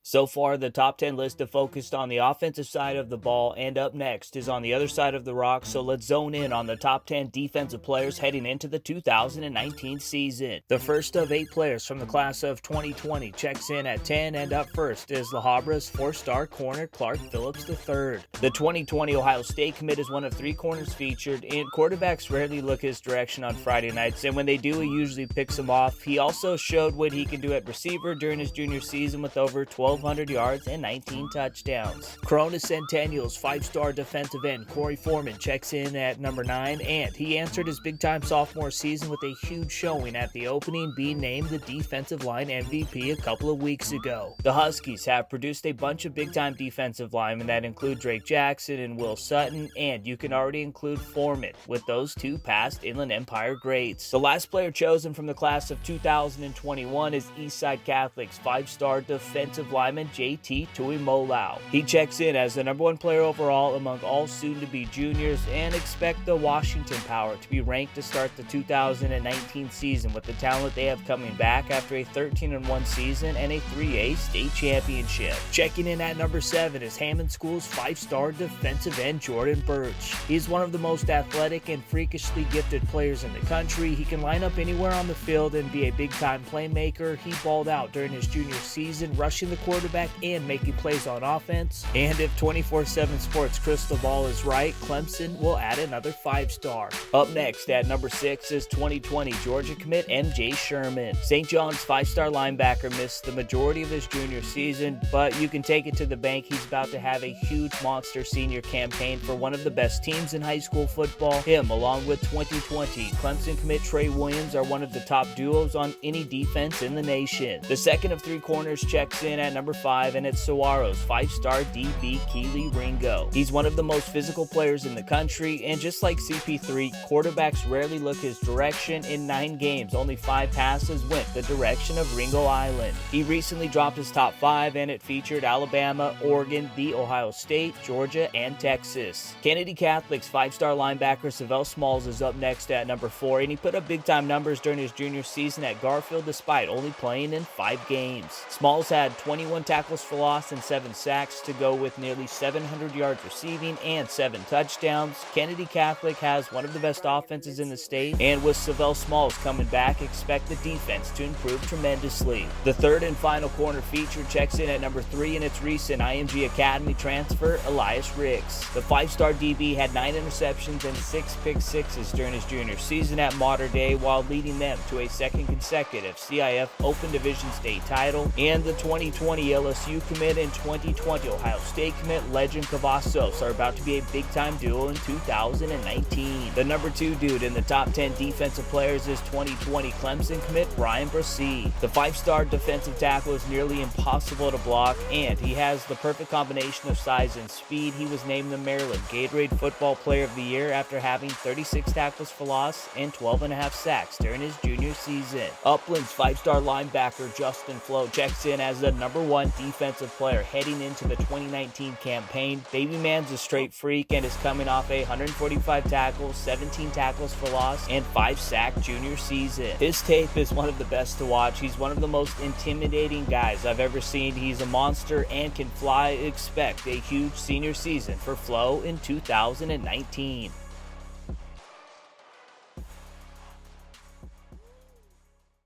So far, the top 10 list have focused on the offensive side of the ball, and up next is on the other side of the rock, so let's zone in on the top 10 defensive players heading into the 2019 season. The first of 8 players from the class of 2020 checks in at 10, and up first is La Habra's 4-star corner Clark Phillips III. The 2020 Ohio State commit is one of 3 corners featured, and quarterbacks rarely look his direction on Friday nights, and when they do, he usually picks them off. He also showed what he can do at receiver during his junior season with over 1,200 yards and 19 touchdowns. Corona Centennial's 5-star defensive end Corey Foreman checks in at number 9, and he answered his big-time sophomore season with a huge showing at the opening, being named the defensive line MVP a couple of weeks ago. The Huskies have produced a bunch of big-time defensive linemen that include Drake Jackson and Will Sutton, and you can already include Foreman with those 2 past Inland Empire greats. The last player chosen from the class of 2021 is Eastside Catholic's 5-star defensive lineman JT Tuimolau. He checks in as the number 1 player overall among all soon-to-be juniors, and expect the Washington Power to be ranked to start the 2019 season with the talent they have coming back after a 13-1 season and a 3A state championship. Checking in at number 7 is Hammond School's 5-star defensive end Jordan Birch. He's one of the most athletic and freakishly gifted players in the country. He can line up anywhere on the field and be a big-time playmaker. He balled out during his junior season, rushing the quarterback and making plays on offense. And if 24/7 Sports crystal ball is right, Clemson will add another 5-star. Up next at number 6 is 2020 Georgia commit MJ Sherman. St. John's 5-star linebacker missed the majority of his junior season, but you can take it to the bank. He's about to have a huge monster senior campaign for one of the best teams in high school football. Him, along with 2020 Clemson commit Trey Williams, are one of the top duos on any defense in the nation. The second of 3 corners checks in at number 5, and it's Saguaro's 5-star DB Keely Ringo. He's one of the most physical players in the country, and just like CP3, quarterbacks rarely look his direction. In 9 games, only 5 passes went the direction of Ringo Island. He recently dropped his top 5, and it featured Alabama, Oregon, the Ohio State, Georgia, and Texas. Kennedy Catholic's 5-star linebacker Savelle Smalls is up next at number 4, and he put up big-time numbers during his junior season at Garfield despite only playing in 5 games. Smalls had 21 tackles for loss and 7 sacks to go with nearly 700 yards receiving and 7 touchdowns. Kennedy Catholic has one of the best offenses in the state, and with Savelle Smalls coming back, expect the defense to improve tremendously. The third and final corner feature checks in at number 3, and it's recent IMG Academy transfer Elias Riggs. The 5-star DB had 9 interceptions and 6 pick-sixes during his junior season at Mater Dei, while leading them to a second consecutive CIF Open Division State title. And the 2020 LSU commit and 2020 Ohio State commit Legend Cavazos are about to be a big-time duo in 2019. The number 2 dude in the top 10 defensive players is 2020 Clemson commit Brian Percy. The 5-star defensive tackle is nearly impossible to block, and he has the perfect combination of size and speed. He was named the Maryland Gatorade Football Player of the Year after having 36 tackles for loss and 12.5 sacks during his junior season. Upland's 5-star linebacker Justin Flo checks in as the number 1 defensive player heading into the 2019 campaign. Baby Man's a straight freak and is coming off a 145 tackles, 17 tackles for loss, and 5-sack junior season. His tape is one of the best to watch. He's one of the most intimidating guys I've ever seen. He's a monster and can fly. Expect a huge senior season for Flo in 2019.